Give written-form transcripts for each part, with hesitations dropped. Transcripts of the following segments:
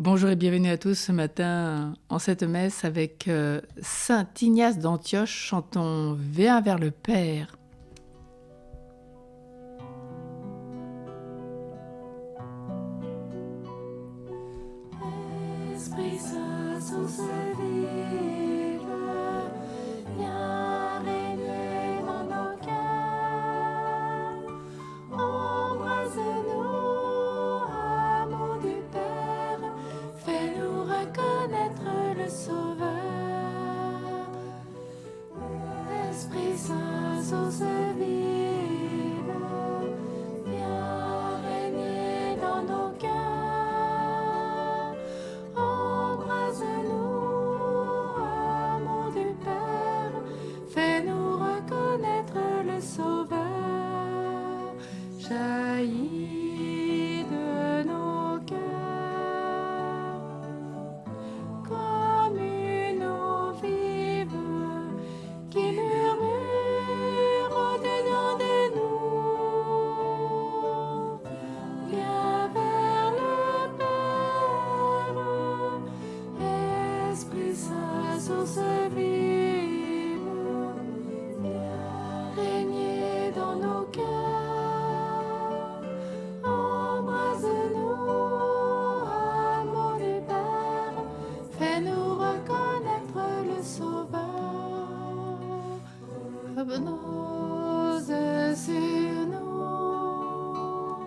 Bonjour et bienvenue à tous ce matin en cette messe avec Saint Ignace d'Antioche. Chantons Viens vers le Père. Esprit Saint, source vive, viens régner dans nos cœurs. Embrase-nous, amour du Père, fais-nous reconnaître le Sauveur. Esprit Saint, source vive, viens régner dans nos cœurs. Embrase-nous, amour du Père, fais-nous reconnaître le Sauveur. Jaillit de nos cœurs comme une eau vive qui murmure au-dedans de nous. Viens vers le Père, Esprit Saint, source vive, viens régner dans nos cœurs. Embrase-nous, amour du Père, fais-nous reconnaître le Sauveur. Repose sur nous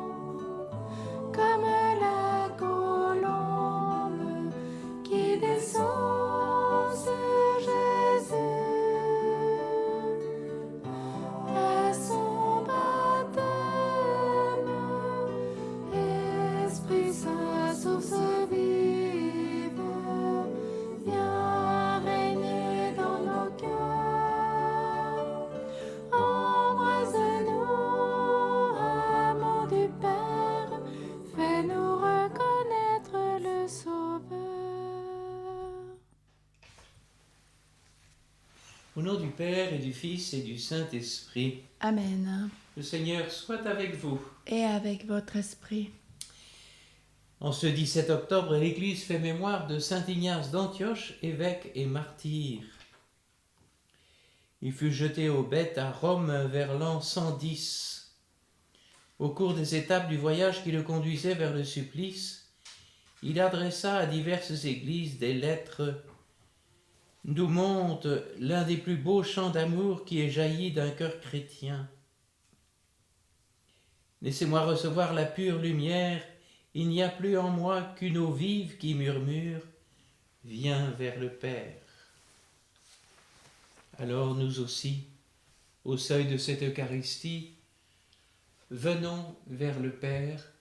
comme la colombe qui descend sur Jésus à son baptême. Esprit Saint, source vive, viens régner dans nos cœurs. Embrase-nous, amour du Père, fais-nous reconnaître le Sauveur. Au nom du Père et du Fils et du Saint-Esprit, Amen. le Seigneur soit avec vous. Et avec votre esprit. En ce 17 octobre, l'Église fait mémoire de Saint Ignace d'Antioche, évêque et martyr. Il fut jeté aux bêtes à Rome vers l'an 110. Au cours des étapes du voyage qui le conduisait vers le supplice, il adressa à diverses églises des lettres d'où monte l'un des plus beaux chants d'amour qui ait jailli d'un cœur chrétien. Laissez-moi recevoir la pure lumière, il n'y a plus en moi qu'une eau vive qui murmure « Viens vers le Père ». Alors nous aussi, au seuil de cette Eucharistie, venons vers le Père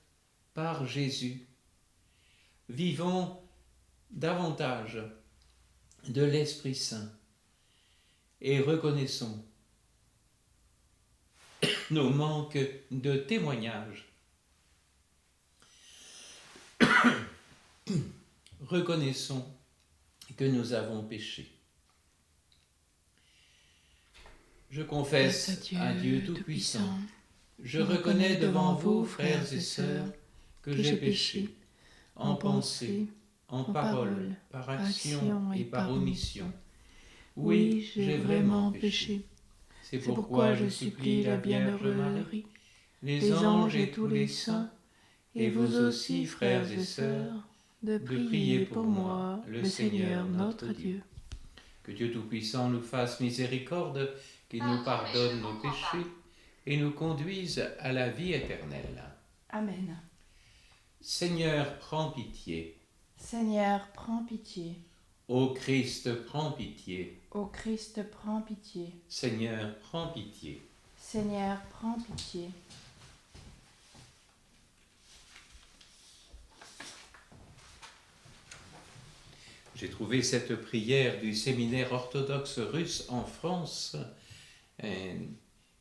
par Jésus. Vivons davantage de l'Esprit Saint et reconnaissons nos manques de témoignage. Reconnaissons que nous avons péché. Je confesse à Dieu Tout-Puissant, je reconnais devant vous, frères et sœurs, que j'ai péché en pensée, en parole, par action et par omission. Oui, j'ai vraiment péché. C'est pourquoi je supplie la Vierge Marie, les anges et tous les saints, et vous aussi, frères et sœurs, de prier pour moi, le Seigneur notre Dieu. Que Dieu Tout-Puissant nous fasse miséricorde, qu'il nous pardonne nos péchés et nous conduise à la vie éternelle. Amen. Seigneur, prends pitié. Seigneur, prends pitié. Ô Christ, prends pitié. Ô Christ, prends pitié. Seigneur, prends pitié. Seigneur, prends pitié. J'ai trouvé cette prière du séminaire orthodoxe russe en France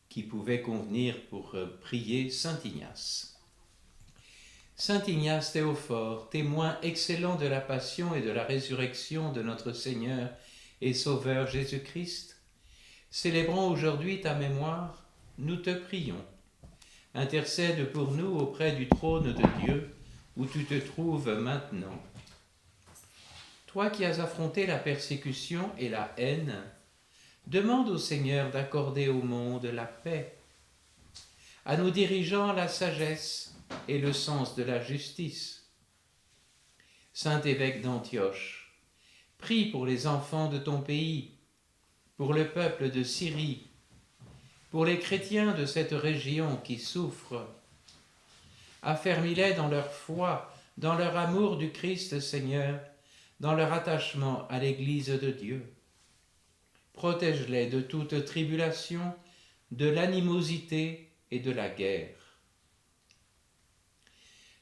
qui pouvait convenir pour prier Saint Ignace. Saint Ignace Théophore, témoin excellent de la passion et de la résurrection de notre Seigneur et Sauveur Jésus-Christ, célébrons aujourd'hui ta mémoire, nous te prions. Intercède pour nous auprès du trône de Dieu, où tu te trouves maintenant. toi qui as affronté la persécution et la haine, demande au Seigneur d'accorder au monde la paix, à nos dirigeants la sagesse et le sens de la justice. Saint évêque d'Antioche, prie pour les enfants de ton pays, pour le peuple de Syrie, pour les chrétiens de cette région qui souffrent. Affermis-les dans leur foi, dans leur amour du Christ Seigneur, dans leur attachement à l'Église de Dieu. Protège-les de toute tribulation, de l'animosité et de la guerre.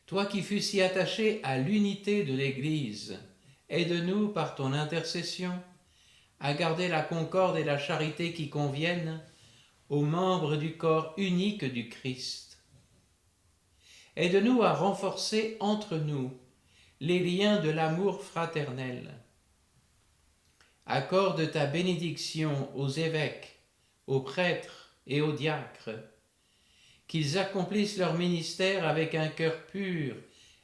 Toi qui fus si attaché à l'unité de l'Église, aide-nous par ton intercession à garder la concorde et la charité qui conviennent aux membres du corps unique du Christ. Aide-nous à renforcer entre nous les liens de l'amour fraternel. Accorde ta bénédiction aux évêques, aux prêtres et aux diacres, qu'ils accomplissent leur ministère avec un cœur pur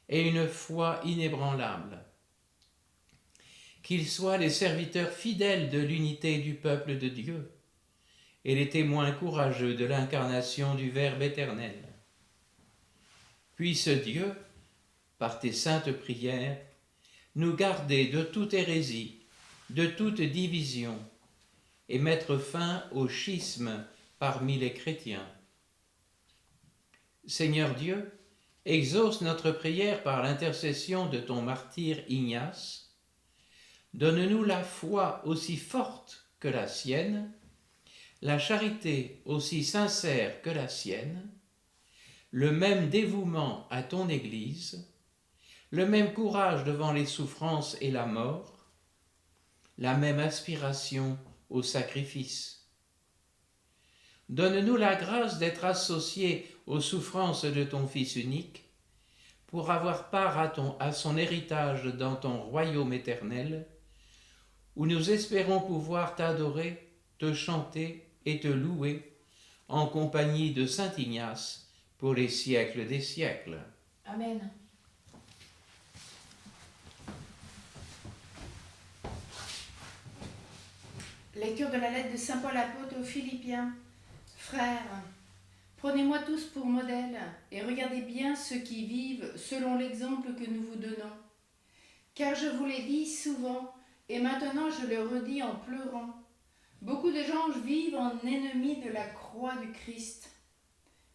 et une foi inébranlable. Qu'ils soient les serviteurs fidèles de l'unité du peuple de Dieu et les témoins courageux de l'incarnation du Verbe éternel. Puisse Dieu, par tes saintes prières, nous garder de toute hérésie, de toute division, et mettre fin au schisme parmi les chrétiens. Seigneur Dieu, exauce notre prière par l'intercession de ton martyr Ignace. Donne-nous la foi aussi forte que la sienne, la charité aussi sincère que la sienne, le même dévouement à ton Église, le même courage devant les souffrances et la mort, la même aspiration au sacrifice. Donne-nous la grâce d'être associés aux souffrances de ton Fils unique, pour avoir part à son héritage dans ton royaume éternel, où nous espérons pouvoir t'adorer, te chanter et te louer en compagnie de Saint Ignace pour les siècles des siècles. Amen. Lecture de la lettre de Saint Paul apôtre aux Philippiens. Frères, prenez-moi tous pour modèle et regardez bien ceux qui vivent selon l'exemple que nous vous donnons. Car je vous l'ai dit souvent, et maintenant je le redis en pleurant, beaucoup de gens vivent en ennemis de la croix du Christ.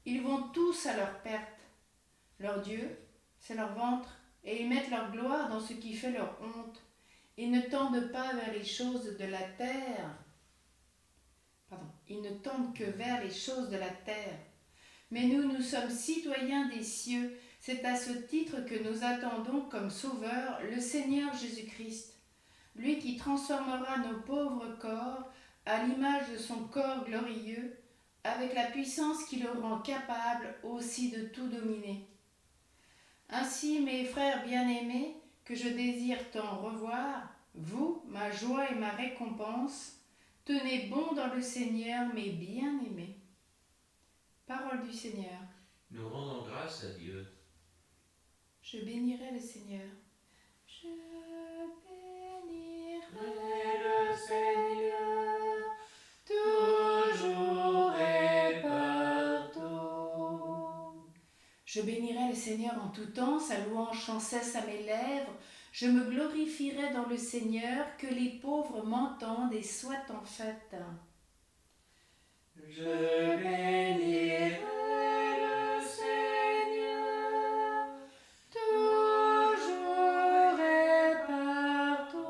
Ils vont tous à leur perte. Leur Dieu, c'est leur ventre, et ils mettent leur gloire dans ce qui fait leur honte. Ils ne tendent pas vers les choses de la terre. Ils ne tendent que vers les choses de la terre. Mais nous sommes citoyens des cieux. C'est à ce titre que nous attendons comme sauveur le Seigneur Jésus-Christ, lui qui transformera nos pauvres corps à l'image de son corps glorieux, avec la puissance qui le rend capable aussi de tout dominer. Ainsi, mes frères bien-aimés, que je désire tant revoir, vous, ma joie et ma récompense, tenez bon dans le Seigneur, mes bien-aimés. Parole du Seigneur. Nous rendons grâce à Dieu. Je bénirai le Seigneur. Je bénirai le Seigneur, toujours et partout. Je bénirai le Seigneur en tout temps, sa louange sans cesse à mes lèvres. Je me glorifierai dans le Seigneur, que les pauvres m'entendent et soient en fête. Je bénirai le Seigneur, toujours et partout.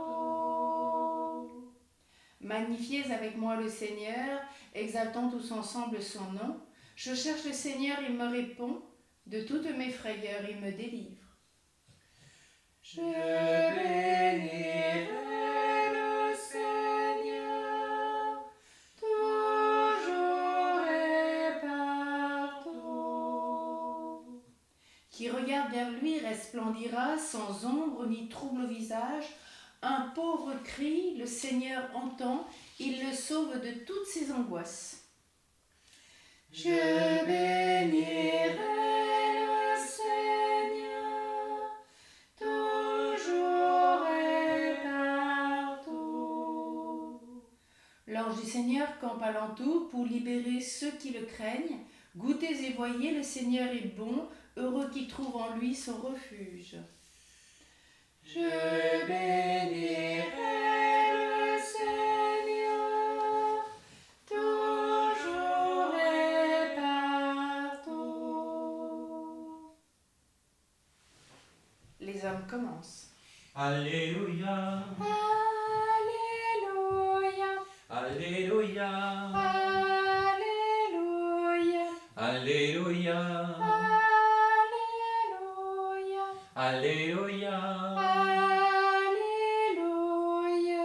Magnifiez avec moi le Seigneur, exaltons tous ensemble son nom. Je cherche le Seigneur, il me répond, de toutes mes frayeurs, il me délivre. Je bénirai le Seigneur, toujours et partout. Qui regarde vers lui resplendira sans ombre ni trouble au visage. Un pauvre cri, le Seigneur entend, il le sauve de toutes ses angoisses. Je bénirai le Seigneur, toujours et partout. Seigneur campe alentour pour libérer ceux qui le craignent. Goûtez et voyez, le Seigneur est bon, heureux qui trouve en lui son refuge. Je bénirai le Seigneur, toujours et partout. Les hommes commencent. Alléluia, Alléluia, Alléluia, Alléluia, Alléluia, Alléluia, Alléluia. Alléluia.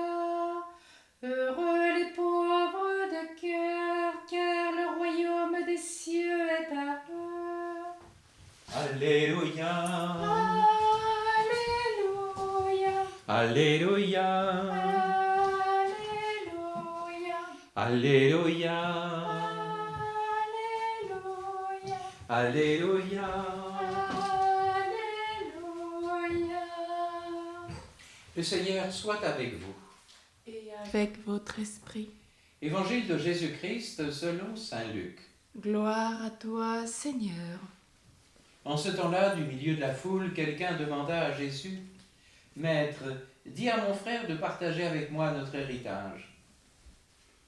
Heureux les pauvres de cœur, car le royaume des cieux est à eux. Alléluia, Alléluia, Alléluia, Alléluia, Alléluia, Alléluia, Alléluia. Alléluia. Le Seigneur soit avec vous. Et avec votre esprit. Évangile de Jésus-Christ selon saint Luc. Gloire à toi, Seigneur. En ce temps-là, du milieu de la foule, quelqu'un demanda à Jésus, « Maître, dis à mon frère de partager avec moi notre héritage. »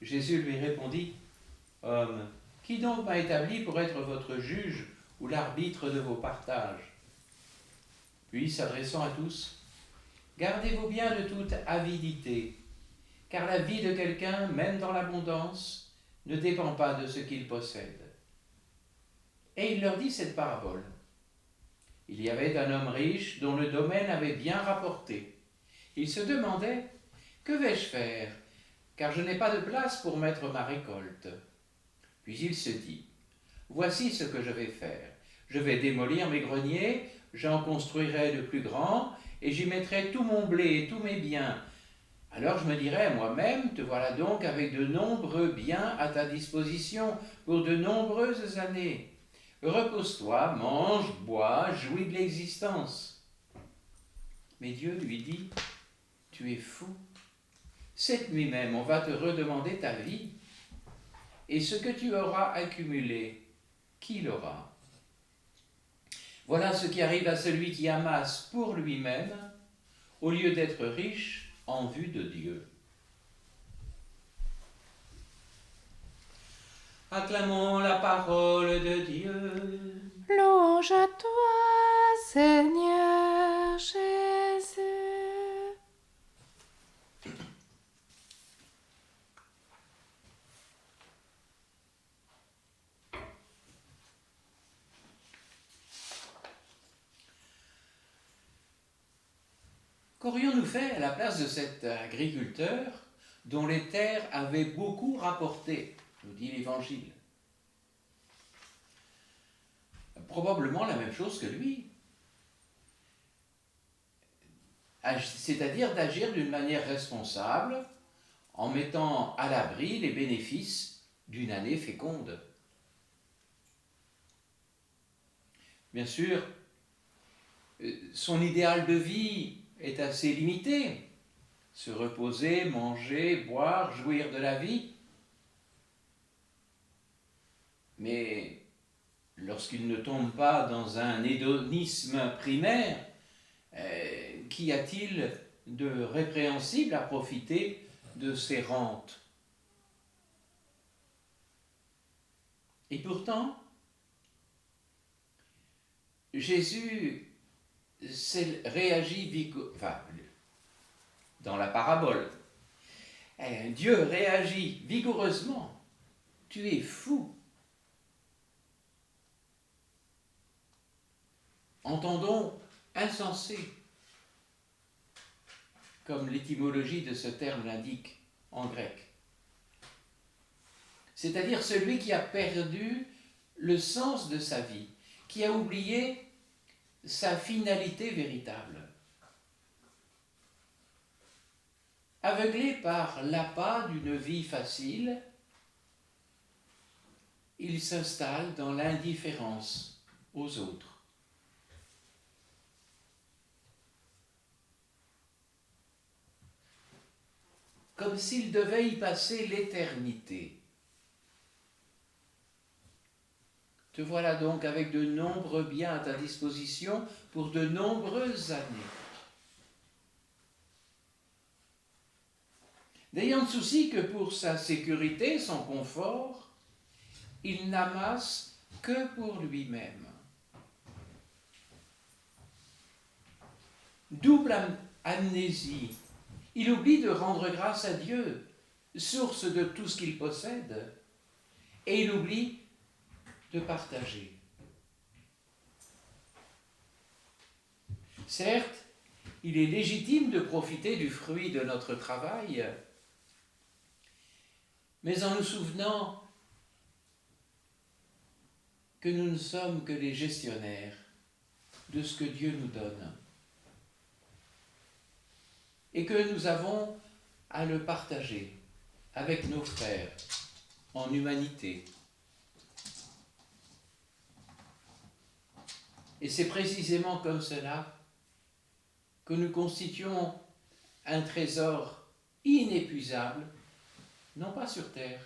Jésus lui répondit, « Homme, qui donc m'a établi pour être votre juge ou l'arbitre de vos partages ?» Puis, s'adressant à tous, « Gardez-vous bien de toute avidité, car la vie de quelqu'un, même dans l'abondance, ne dépend pas de ce qu'il possède. » Et il leur dit cette parabole. Il y avait un homme riche dont le domaine avait bien rapporté. Il se demandait, « Que vais-je faire, car je n'ai pas de place pour mettre ma récolte. » Puis il se dit, « Voici ce que je vais faire. Je vais démolir mes greniers, j'en construirai de plus grands, et j'y mettrai tout mon blé et tous mes biens. Alors je me dirai à moi-même, te voilà donc avec de nombreux biens à ta disposition pour de nombreuses années. Repose-toi, mange, bois, jouis de l'existence. » Mais Dieu lui dit, « Tu es fou. Cette nuit même, on va te redemander ta vie. Et ce que tu auras accumulé, qui l'aura ? Voilà ce qui arrive à celui qui amasse pour lui-même, au lieu d'être riche en vue de Dieu. » Acclamons la parole de Dieu. Louange à toi, Seigneur Jésus. Qu'aurions-nous fait à la place de cet agriculteur dont les terres avaient beaucoup rapporté, nous dit l'Évangile? Probablement la même chose que lui. C'est-à-dire d'agir d'une manière responsable en mettant à l'abri les bénéfices d'une année féconde. Bien sûr, son idéal de vie est assez limité. Se reposer, manger, boire, jouir de la vie. Mais lorsqu'il ne tombe pas dans un hédonisme primaire, qu'y a-t-il de répréhensible à profiter de ces rentes? Et pourtant, Jésus réagit dans la parabole. Dieu réagit vigoureusement. Tu es fou. Entendons insensé, comme l'étymologie de ce terme l'indique en grec. C'est-à-dire celui qui a perdu le sens de sa vie, qui a oublié sa finalité véritable. Aveuglé par l'appât d'une vie facile, il s'installe dans l'indifférence aux autres. comme s'il devait y passer l'éternité. Te voilà donc avec de nombreux biens à ta disposition pour de nombreuses années. N'ayant de souci que pour sa sécurité, son confort, il n'amasse que pour lui-même. Double amnésie. Il oublie de rendre grâce à Dieu, source de tout ce qu'il possède, et il oublie de partager. Certes, il est légitime de profiter du fruit de notre travail, mais en nous souvenant que nous ne sommes que les gestionnaires de ce que Dieu nous donne et que nous avons à le partager avec nos frères en humanité. Et c'est précisément comme cela que nous constituons un trésor inépuisable, non pas sur terre,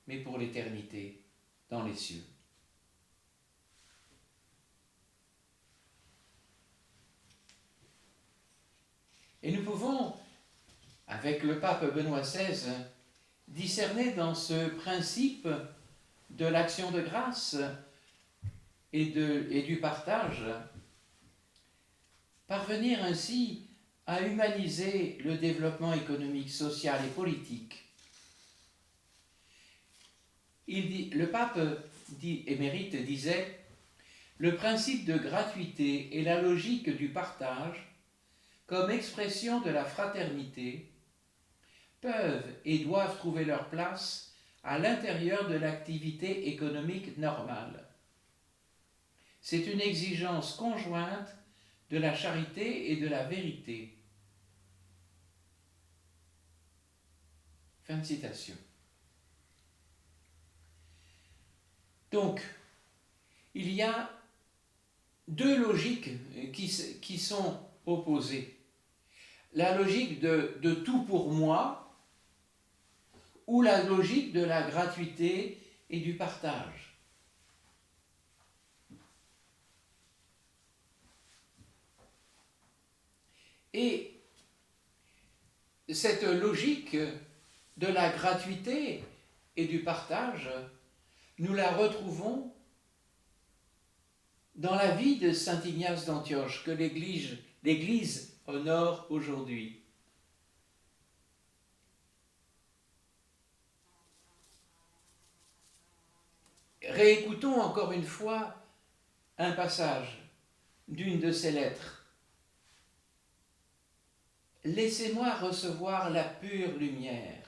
mais pour l'éternité, dans les cieux. Et nous pouvons, avec le pape Benoît XVI, discerner dans ce principe de l'action de grâce et du partage, parvenir ainsi à humaniser le développement économique, social et politique. Le pape émérite disait « Le principe de gratuité et la logique du partage, comme expression de la fraternité, peuvent et doivent trouver leur place à l'intérieur de l'activité économique normale. C'est une exigence conjointe de la charité et de la vérité. » Fin de citation. Donc, il y a deux logiques qui sont opposées. La logique de tout pour moi ou la logique de la gratuité et du partage. Et cette logique de la gratuité et du partage, nous la retrouvons dans la vie de saint Ignace d'Antioche que l'Église honore aujourd'hui. Réécoutons encore une fois un passage d'une de ses lettres. « Laissez-moi recevoir la pure lumière.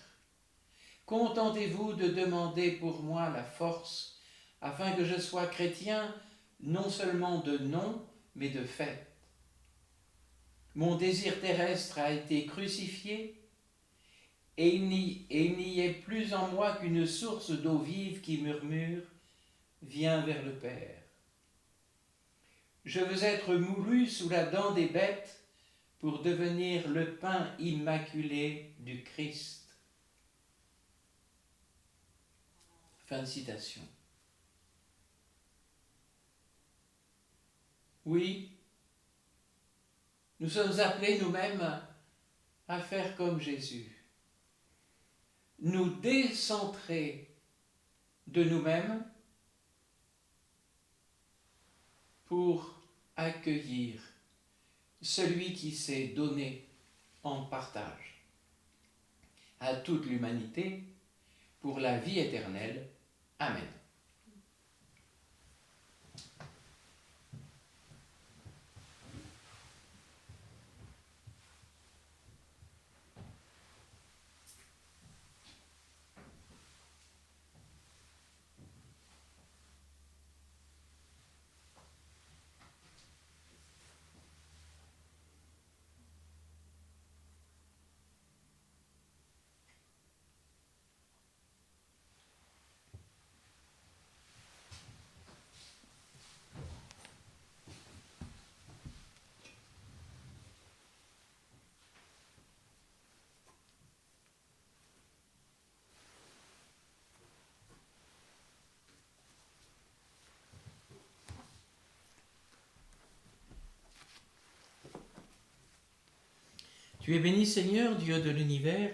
Contentez-vous de demander pour moi la force, afin que je sois chrétien non seulement de nom, mais de fait. Mon désir terrestre a été crucifié, et il n'y est plus en moi qu'une source d'eau vive qui murmure « Viens vers le Père ». Je veux être moulu sous la dent des bêtes pour devenir le pain immaculé du Christ. Fin de citation. Oui, nous sommes appelés nous-mêmes à faire comme Jésus, nous décentrer de nous-mêmes pour accueillir celui qui s'est donné en partage à toute l'humanité pour la vie éternelle. Amen. Tu es béni Seigneur, Dieu de l'univers.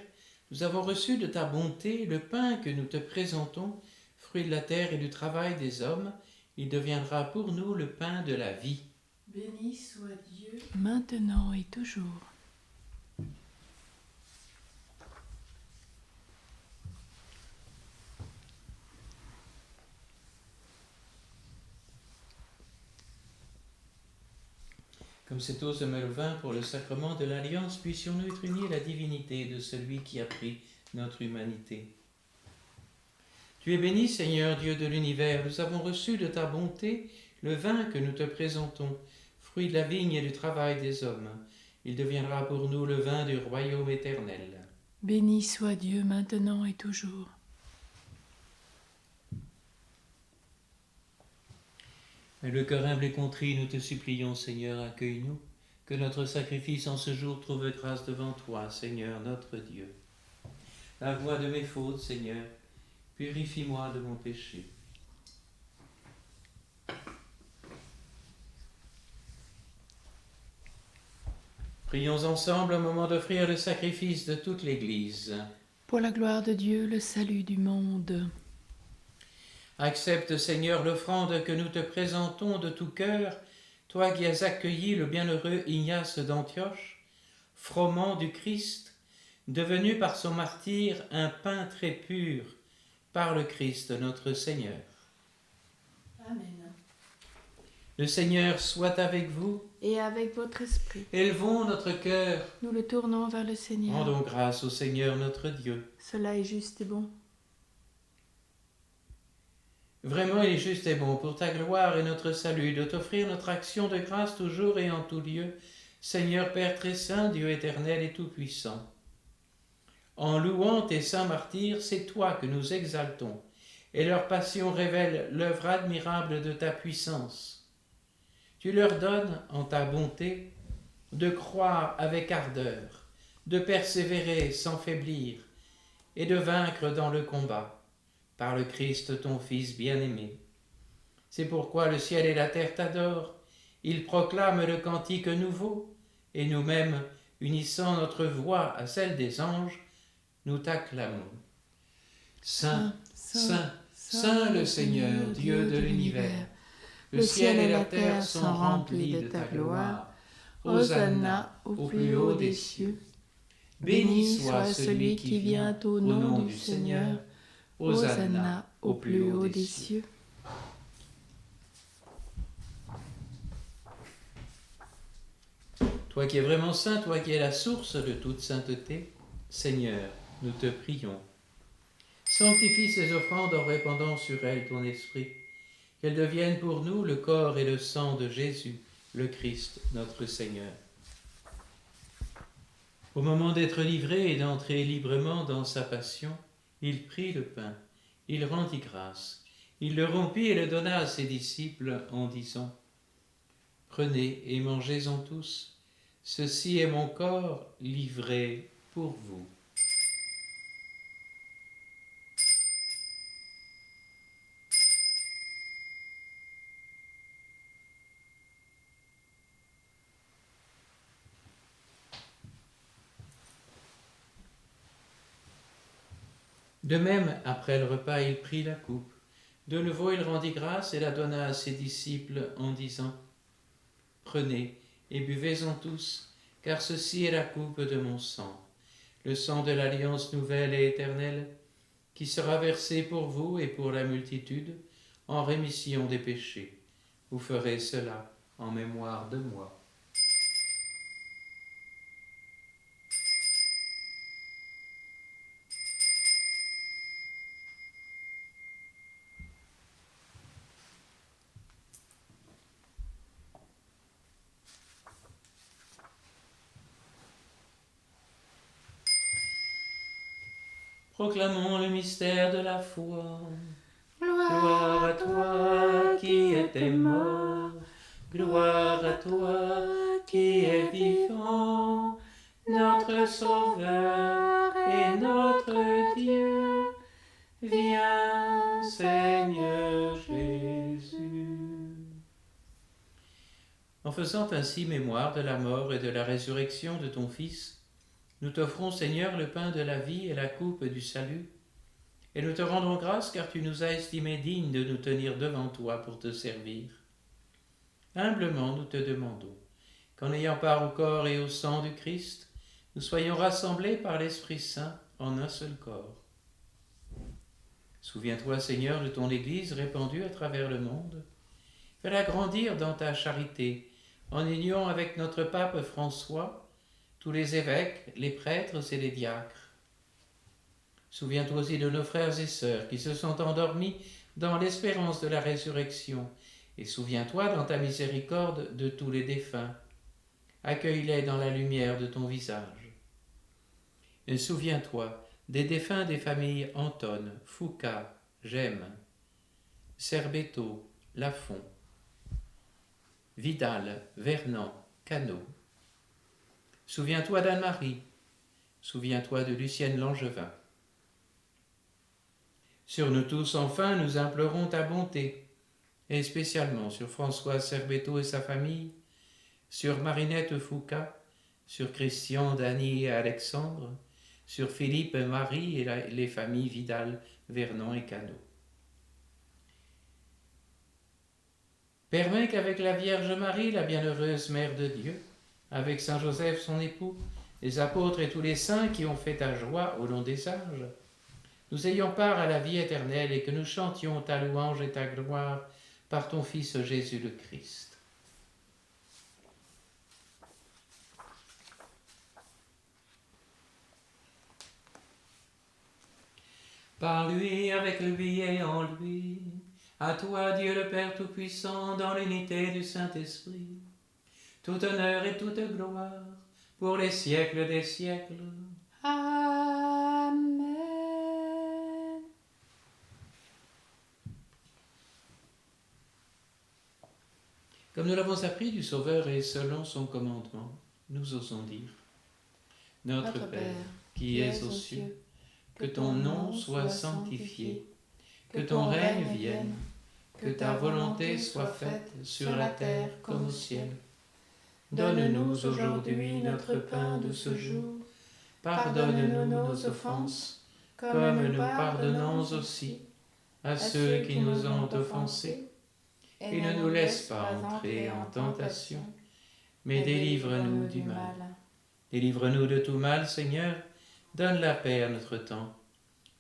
Nous avons reçu de ta bonté le pain que nous te présentons, fruit de la terre et du travail des hommes. Il deviendra pour nous le pain de la vie. Béni soit Dieu, maintenant et toujours. Comme cette eau se mêle au vin pour le sacrement de l'Alliance, puissions-nous être unis à la divinité de celui qui a pris notre humanité. Tu es béni, Seigneur, Dieu de l'univers. Nous avons reçu de ta bonté le vin que nous te présentons, fruit de la vigne et du travail des hommes. Il deviendra pour nous le vin du royaume éternel. Béni soit Dieu maintenant et toujours. Mais le cœur humble et contrit, nous te supplions, Seigneur, accueille-nous. Que notre sacrifice en ce jour trouve grâce devant toi, Seigneur, notre Dieu. Lave-moi de mes fautes, Seigneur. Purifie-moi de mon péché. Prions ensemble au moment d'offrir le sacrifice de toute l'Église. Pour la gloire de Dieu, le salut du monde. Accepte, Seigneur, l'offrande que nous te présentons de tout cœur, toi qui as accueilli le bienheureux Ignace d'Antioche, froment du Christ, devenu par son martyre un pain très pur, par le Christ notre Seigneur. Amen. Le Seigneur soit avec vous. Et avec votre esprit. Élevons notre cœur. Nous le tournons vers le Seigneur. Rendons grâce au Seigneur notre Dieu. Cela est juste et bon. Vraiment, il est juste et bon pour ta gloire et notre salut de t'offrir notre action de grâce toujours et en tout lieu, Seigneur Père très saint, Dieu éternel et tout-puissant. En louant tes saints martyrs, c'est toi que nous exaltons, et leur passion révèle l'œuvre admirable de ta puissance. Tu leur donnes, en ta bonté, de croire avec ardeur, de persévérer sans faiblir, et de vaincre dans le combat, par le Christ ton Fils bien-aimé. C'est pourquoi le ciel et la terre t'adorent, ils proclament le cantique nouveau, et nous-mêmes, unissant notre voix à celle des anges, nous t'acclamons. Saint, Saint, Saint le Seigneur, Dieu de l'univers, le ciel et la terre sont remplis de ta gloire. Hosanna au plus haut des cieux. Béni soit celui qui vient au nom du Seigneur. Hosanna au plus haut des cieux. Toi qui es vraiment saint, toi qui es la source de toute sainteté, Seigneur, nous te prions. Sanctifie ces offrandes en répandant sur elles ton esprit, qu'elles deviennent pour nous le corps et le sang de Jésus, le Christ, notre Seigneur. Au moment d'être livré et d'entrer librement dans sa passion, il prit le pain, il rendit grâce, il le rompit et le donna à ses disciples en disant : « Prenez et mangez-en tous, ceci est mon corps livré pour vous. » De même, après le repas, il prit la coupe. De nouveau, il rendit grâce et la donna à ses disciples en disant : « Prenez et buvez-en tous, car ceci est la coupe de mon sang, le sang de l'alliance nouvelle et éternelle, qui sera versé pour vous et pour la multitude en rémission des péchés. Vous ferez cela en mémoire de moi. » Proclamons le mystère de la foi. Gloire à toi qui étais mort, gloire à toi qui es vivant, notre Sauveur et notre Dieu. Viens, Seigneur Jésus. En faisant ainsi mémoire de la mort et de la résurrection de ton Fils, Nous t'offrons, Seigneur, le pain de la vie et la coupe du salut, et nous te rendons grâce car tu nous as estimés dignes de nous tenir devant toi pour te servir. Humblement, nous te demandons qu'en ayant part au corps et au sang du Christ, nous soyons rassemblés par l'Esprit Saint en un seul corps. Souviens-toi, Seigneur, de ton Église répandue à travers le monde. Fais-la grandir dans ta charité, en union avec notre pape François, tous les évêques, les prêtres et les diacres. Souviens-toi aussi de nos frères et sœurs qui se sont endormis dans l'espérance de la résurrection, et souviens-toi dans ta miséricorde de tous les défunts. Accueille-les dans la lumière de ton visage. Et souviens-toi des défunts des familles Anton, Foucault, Gemme, Serbeto, Lafont, Vidal, Vernant, Cano. Souviens-toi d'Anne-Marie, souviens-toi de Lucienne Langevin. Sur nous tous, enfin, nous implorons ta bonté, et spécialement sur Françoise Serbeto et sa famille, sur Marinette Foucault, sur Christian, Dany et Alexandre, sur Philippe et Marie et les familles Vidal, Vernon et Cano. Permets qu'avec la Vierge Marie, la bienheureuse Mère de Dieu, avec Saint Joseph son époux, les apôtres et tous les saints qui ont fait ta joie au long des âges, nous ayons part à la vie éternelle et que nous chantions ta louange et ta gloire par ton Fils Jésus le Christ. Par lui, avec lui et en lui, à toi Dieu le Père Tout-Puissant, dans l'unité du Saint-Esprit, tout honneur et toute gloire, pour les siècles des siècles. Amen. Comme nous l'avons appris du Sauveur et selon son commandement, nous osons dire: Notre Père, qui es aux cieux, que ton nom soit sanctifié, que ton règne vienne, que ta volonté soit faite sur la terre comme au ciel. Donne-nous aujourd'hui notre pain de ce jour. Pardonne-nous nos offenses, comme nous pardonnons aussi à ceux qui nous ont offensés. Et ne nous laisse pas entrer en tentation, mais délivre-nous du mal. Délivre-nous de tout mal, Seigneur, donne la paix à notre temps.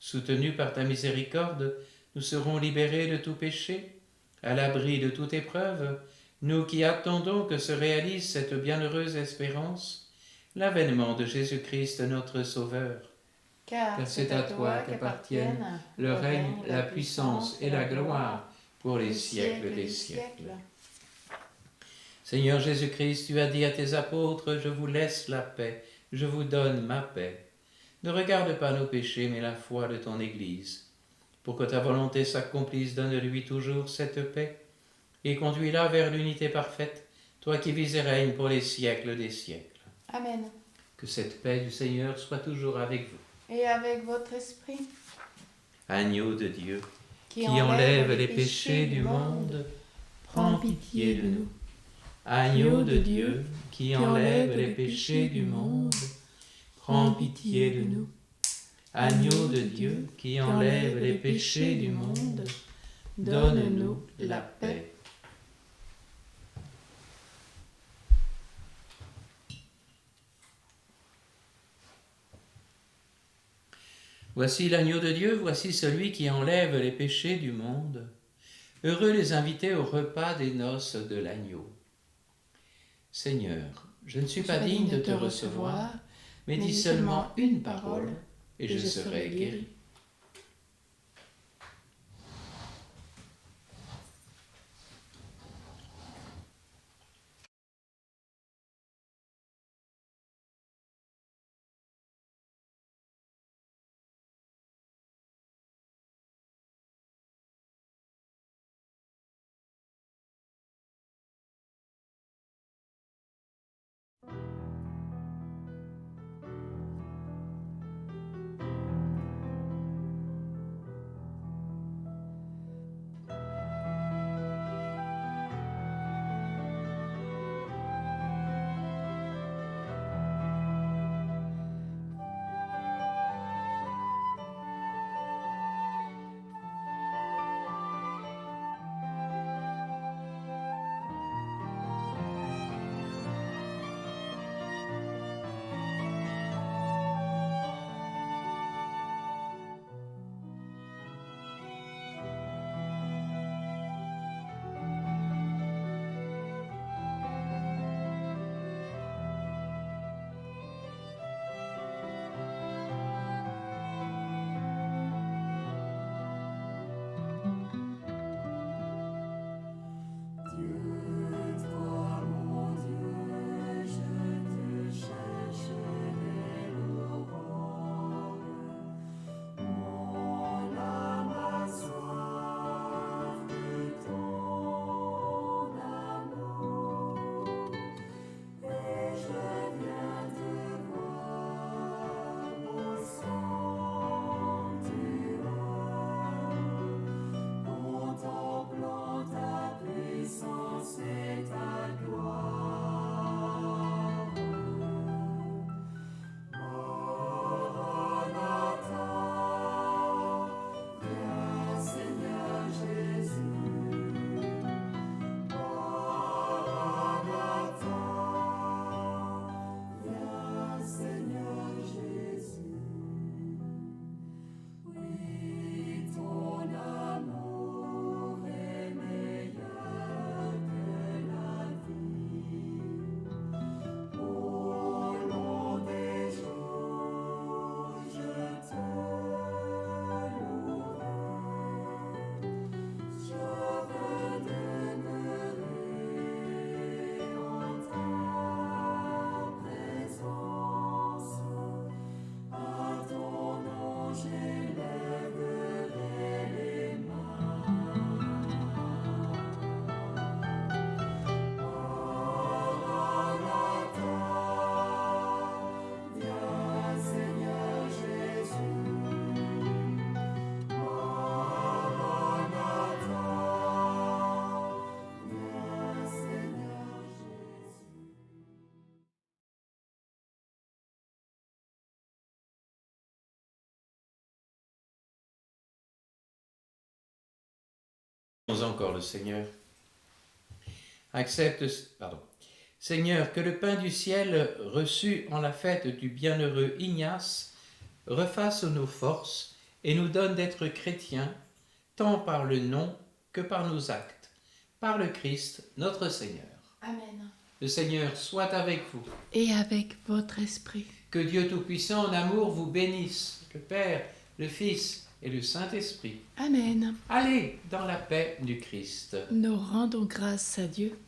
Soutenus par ta miséricorde, nous serons libérés de tout péché, à l'abri de toute épreuve, nous qui attendons que se réalise cette bienheureuse espérance, l'avènement de Jésus-Christ notre Sauveur. Car c'est à toi qu'appartiennent le règne, la puissance et la gloire pour les siècles des siècles. Seigneur Jésus-Christ, tu as dit à tes apôtres: je vous laisse la paix, je vous donne ma paix. Ne regarde pas nos péchés, mais la foi de ton Église. Pour que ta volonté s'accomplisse, donne-lui toujours cette paix, et conduis-la vers l'unité parfaite, toi qui vis et règnes pour les siècles des siècles. Amen. Que cette paix du Seigneur soit toujours avec vous. Et avec votre esprit. Agneau de Dieu, qui enlève les péchés du monde, prends pitié de nous. Agneau de Dieu, qui enlève les péchés du monde, prends pitié de nous. Agneau de Dieu, qui enlève les péchés du monde, donne-nous la paix. Voici l'agneau de Dieu, voici celui qui enlève les péchés du monde. Heureux les invités au repas des noces de l'agneau. Seigneur, je ne suis pas digne de te recevoir, mais dis seulement une parole, et je serai guéri. Encore le Seigneur. Seigneur, que le pain du ciel reçu en la fête du bienheureux Ignace refasse nos forces et nous donne d'être chrétiens, tant par le nom que par nos actes, par le Christ notre Seigneur. Amen. Le Seigneur soit avec vous. Et avec votre esprit. Que Dieu Tout-Puissant en amour vous bénisse, le Père, le Fils et le Saint-Esprit. Amen. Allez dans la paix du Christ. Nous rendons grâce à Dieu.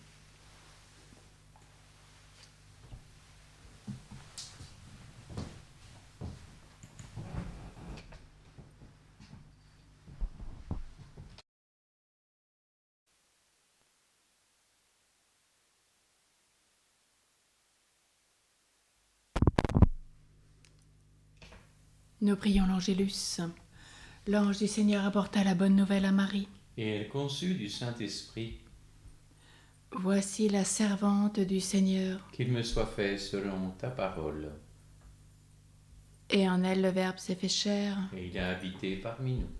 Nous prions l'Angélus. L'ange du Seigneur apporta la bonne nouvelle à Marie. Et elle conçut du Saint-Esprit. Voici la servante du Seigneur. Qu'il me soit fait selon ta parole. Et en elle le Verbe s'est fait chair. Et il a habité parmi nous.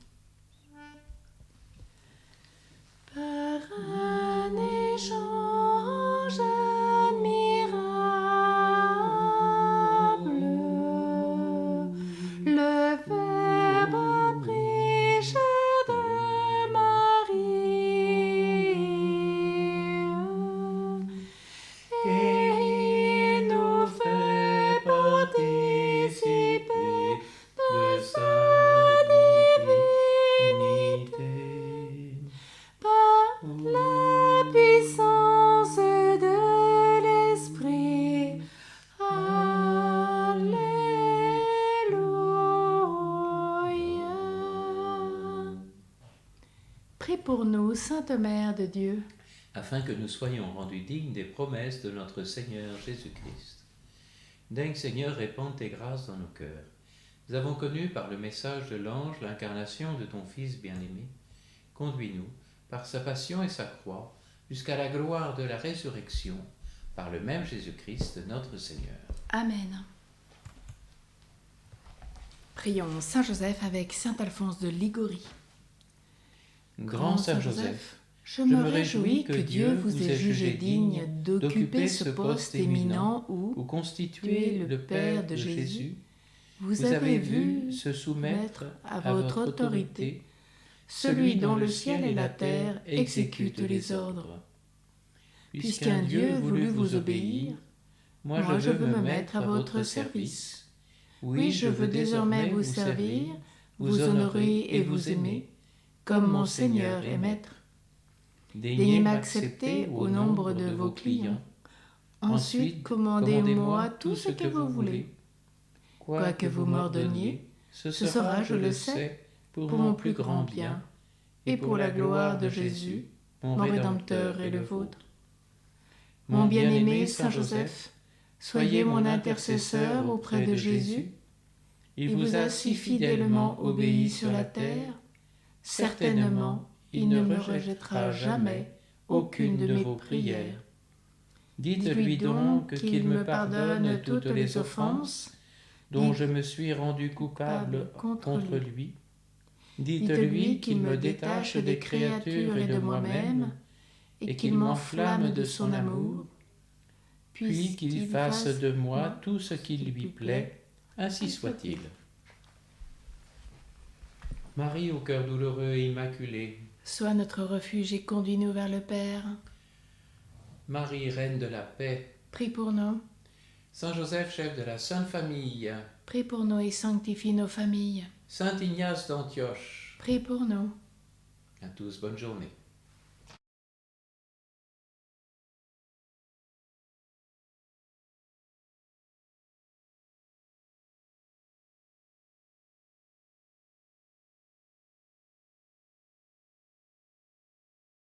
Par un échange admirable, le Verbe a pris chair de Marie, et il nous fait participer de sa divinité. Par la puissance de l'Esprit. Alléluia. Prie pour nous, Sainte Mère de Dieu, Afin que nous soyons rendus dignes des promesses de notre Seigneur Jésus-Christ. Daigne Seigneur répande tes grâces dans nos cœurs. Nous avons connu par le message de l'ange l'incarnation de ton Fils bien-aimé. Conduis-nous, par sa passion et sa croix, jusqu'à la gloire de la résurrection, par le même Jésus-Christ notre Seigneur. Amen. Prions Saint Joseph avec Saint Alphonse de Ligorie. Grand Saint Joseph, je me réjouis que Dieu vous ait jugé digne d'occuper ce poste éminent où, constitué le Père de Jésus, vous avez vu se soumettre à votre autorité celui dont le ciel et la terre exécutent les ordres. Puisqu'un Dieu voulut vous obéir, moi je veux me mettre à votre service. Oui, je veux désormais vous servir, vous honorer et vous aimer, comme mon Seigneur et Maître. Daignez m'accepter au nombre de vos clients. Ensuite, commandez-moi tout ce que vous voulez. Quoi que vous m'ordonniez, ce sera, je le sais, pour mon plus grand bien, et pour la gloire de Jésus, mon Rédempteur et le vôtre. Mon bien-aimé Saint Joseph, soyez mon intercesseur auprès de Jésus. Il vous a si fidèlement obéi sur la terre, certainement il ne me rejettera jamais aucune de mes prières. Dites-lui donc qu'il me pardonne toutes les offenses dont je me suis rendu coupable contre lui. Dites-lui qu'il me détache des créatures et de moi-même, et qu'il m'enflamme de son amour, puis qu'il fasse de moi tout ce qui lui plaît, ainsi soit-il. Marie au cœur douloureux et immaculé, sois notre refuge et conduis-nous vers le Père. Marie, Reine de la paix, Prie pour nous. Saint Joseph, chef de la Sainte Famille, Prie pour nous et sanctifie nos familles. Saint Ignace d'Antioche. Prie pour nous. À tous, bonne journée.